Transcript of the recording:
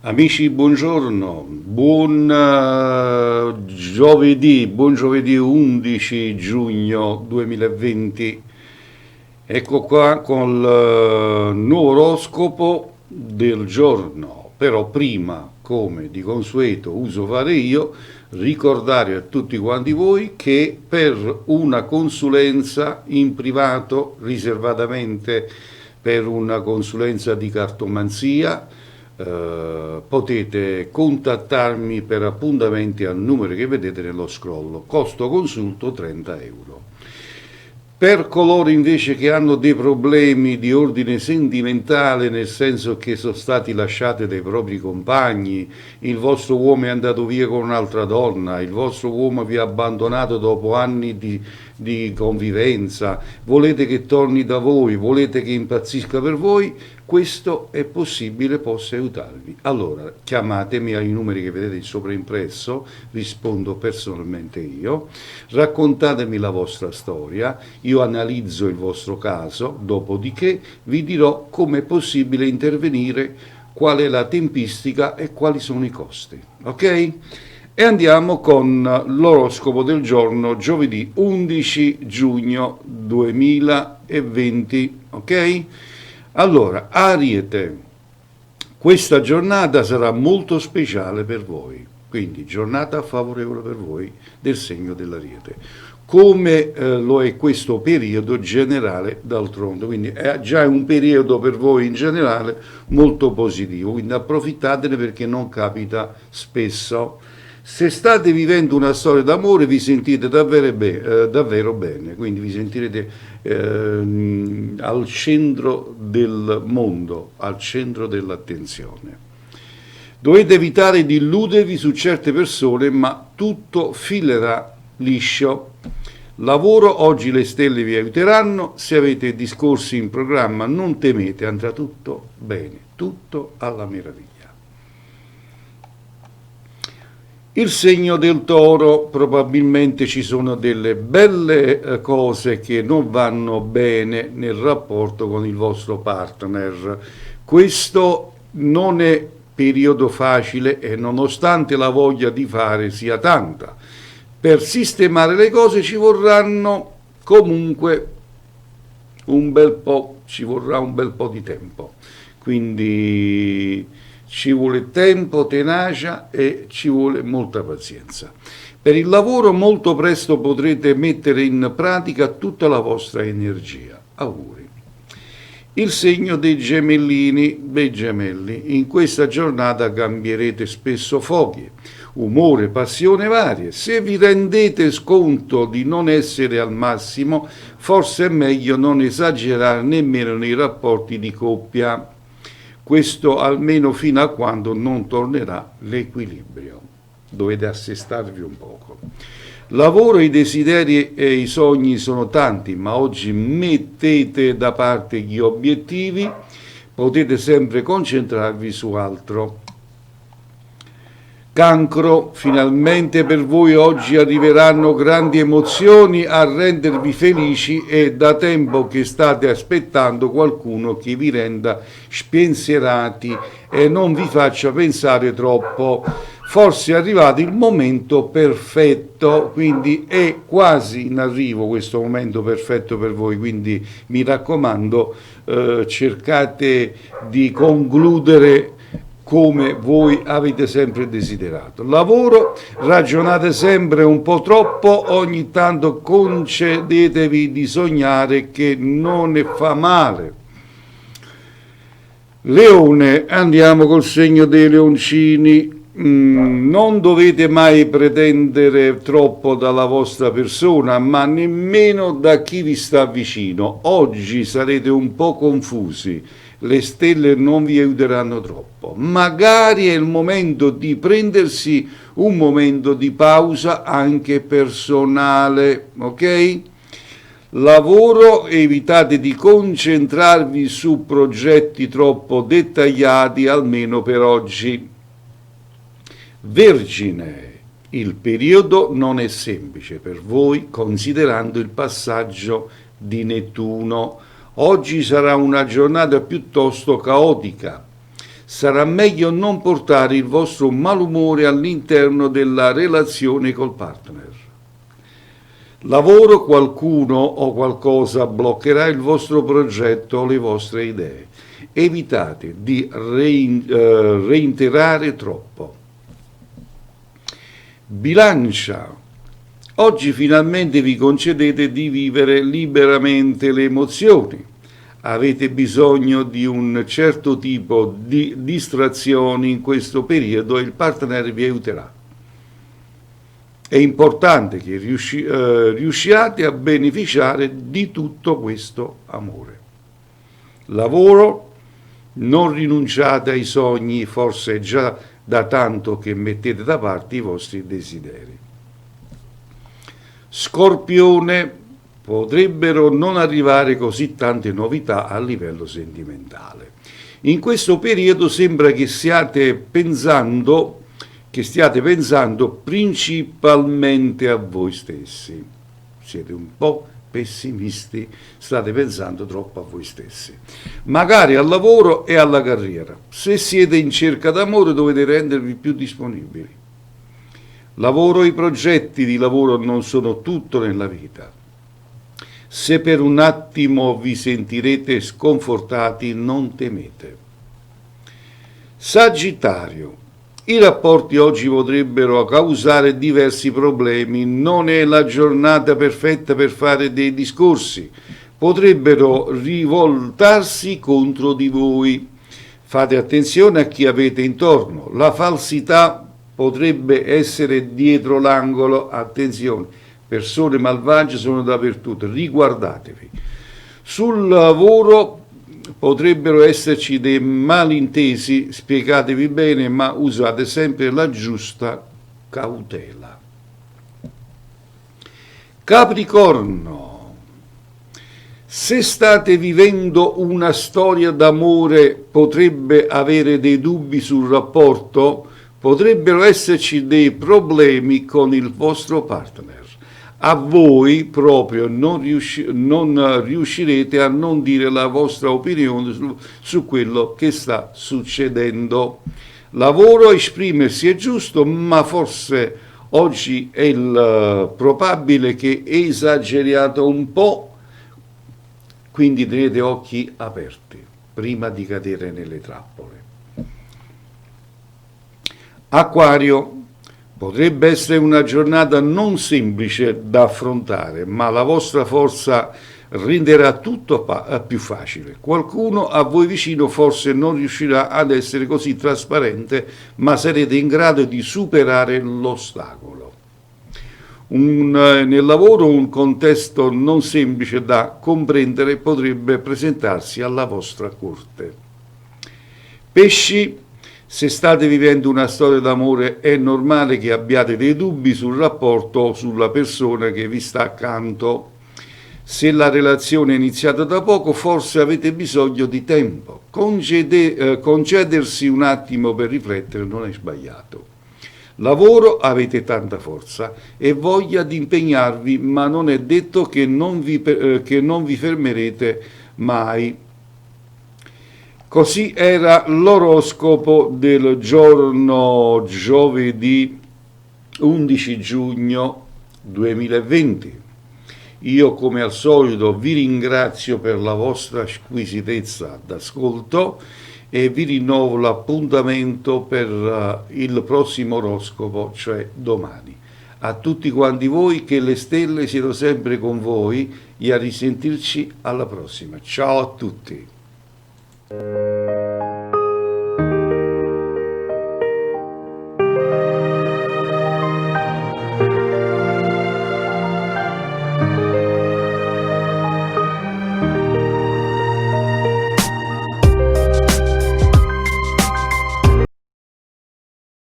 Amici, buongiorno, buon giovedì 11 giugno 2020. Ecco qua con il nuovo oroscopo del giorno. Però prima, come di consueto uso fare io, ricordare a tutti quanti voi che per una consulenza in privato, riservatamente per una consulenza di cartomanzia, potete contattarmi per appuntamenti al numero che vedete nello scroll. Costo consulto 30 euro. Per coloro invece che hanno dei problemi di ordine sentimentale, nel senso che sono stati lasciati dai propri compagni, il vostro uomo è andato via con un'altra donna, il vostro uomo vi ha abbandonato dopo anni di convivenza, volete che torni da voi, volete che impazzisca per voi, questo è possibile, posso aiutarvi. Allora chiamatemi ai numeri che vedete sopra impresso, rispondo personalmente io, raccontatemi la vostra storia, io analizzo il vostro caso, dopodiché vi dirò come è possibile intervenire, qual è la tempistica e quali sono i costi. Ok? E andiamo con l'oroscopo del giorno giovedì 11 giugno 2020. Ok? Allora, Ariete, questa giornata sarà molto speciale per voi, quindi giornata favorevole per voi del segno dell'Ariete, come lo è questo periodo generale d'altronde, quindi è già un periodo per voi in generale molto positivo, quindi approfittatene perché non capita spesso. Se state vivendo una storia d'amore vi sentite davvero bene, quindi vi sentirete al centro del mondo, al centro dell'attenzione. Dovete evitare di illudervi su certe persone, ma tutto filerà liscio. Lavoro, oggi le stelle vi aiuteranno, se avete discorsi in programma non temete, andrà tutto bene, tutto alla meraviglia. Il segno del Toro, probabilmente ci sono delle belle cose che non vanno bene nel rapporto con il vostro partner. Questo non è periodo facile e nonostante la voglia di fare sia tanta, per sistemare le cose ci vorranno comunque ci vorrà un bel po' di tempo. Quindi ci vuole tempo, tenacia e ci vuole molta pazienza. Per il lavoro molto presto potrete mettere in pratica tutta la vostra energia. Auguri. Il segno dei gemelli, in questa giornata cambierete spesso foglie, umore, passione varie. Se vi rendete conto di non essere al massimo, forse è meglio non esagerare nemmeno nei rapporti di coppia. Questo almeno fino a quando non tornerà l'equilibrio. Dovete assestarvi un poco. Lavoro, i desideri e i sogni sono tanti, ma oggi mettete da parte gli obiettivi, potete sempre concentrarvi su altro. Cancro, finalmente per voi oggi arriveranno grandi emozioni a rendervi felici e da tempo che state aspettando qualcuno che vi renda spensierati e non vi faccia pensare troppo. Forse è arrivato il momento perfetto, quindi è quasi in arrivo questo momento perfetto per voi, quindi mi raccomando, cercate di concludere come voi avete sempre desiderato. Lavoro, ragionate sempre un po' troppo, ogni tanto concedetevi di sognare che non ne fa male. Leone, andiamo col segno dei leoncini. Non dovete mai pretendere troppo dalla vostra persona, ma nemmeno da chi vi sta vicino. Oggi sarete un po' confusi, le stelle non vi aiuteranno troppo. Magari è il momento di prendersi un momento di pausa anche personale, ok? Lavoro, evitate di concentrarvi su progetti troppo dettagliati, almeno per oggi. Vergine, il periodo non è semplice per voi considerando il passaggio di Nettuno. Oggi sarà una giornata piuttosto caotica. sarà meglio non portare il vostro malumore all'interno della relazione col partner. Lavoro, qualcuno o qualcosa bloccherà il vostro progetto o le vostre idee. Evitate di reiterare troppo. Bilancia. Oggi finalmente vi concedete di vivere liberamente le emozioni. Avete bisogno di un certo tipo di distrazioni in questo periodo e il partner vi aiuterà. È importante che riusciate a beneficiare di tutto questo amore. Lavoro, non rinunciate ai sogni, forse è già da tanto che mettete da parte i vostri desideri. Scorpione, potrebbero non arrivare così tante novità a livello sentimentale. In questo periodo sembra che stiate pensando principalmente a voi stessi. Siete un po' pessimisti, state pensando troppo a voi stessi. Magari al lavoro e alla carriera. Se siete in cerca d'amore dovete rendervi più disponibili. Lavoro, i progetti di lavoro non sono tutto nella vita. Se per un attimo vi sentirete sconfortati, non temete. Sagittario. I rapporti oggi potrebbero causare diversi problemi, non è la giornata perfetta per fare dei discorsi, potrebbero rivoltarsi contro di voi. Fate attenzione a chi avete intorno, la falsità potrebbe essere dietro l'angolo, attenzione, persone malvagie sono dappertutto, riguardatevi. Sul lavoro potrebbero esserci dei malintesi, spiegatevi bene, ma usate sempre la giusta cautela. Capricorno, se state vivendo una storia d'amore, potrebbe avere dei dubbi sul rapporto, potrebbero esserci dei problemi con il vostro partner. A voi proprio non riuscirete a non dire la vostra opinione su quello che sta succedendo. Lavoro, esprimersi è giusto, ma forse oggi è probabile che esageriate un po', quindi tenete occhi aperti prima di cadere nelle trappole. Acquario. Potrebbe essere una giornata non semplice da affrontare, ma la vostra forza renderà tutto più facile. Qualcuno a voi vicino forse non riuscirà ad essere così trasparente, ma sarete in grado di superare l'ostacolo. Nel lavoro un contesto non semplice da comprendere potrebbe presentarsi alla vostra corte. Pesci. Se state vivendo una storia d'amore è normale che abbiate dei dubbi sul rapporto o sulla persona che vi sta accanto. Se la relazione è iniziata da poco, forse avete bisogno di tempo. Concedersi un attimo per riflettere non è sbagliato. Lavoro, avete tanta forza e voglia di impegnarvi, ma non è detto che non vi fermerete mai. Così era l'oroscopo del giorno giovedì 11 giugno 2020. Io come al solito vi ringrazio per la vostra squisitezza d'ascolto e vi rinnovo l'appuntamento per il prossimo oroscopo, cioè domani. A tutti quanti voi, che le stelle siano sempre con voi e a risentirci alla prossima. Ciao a tutti.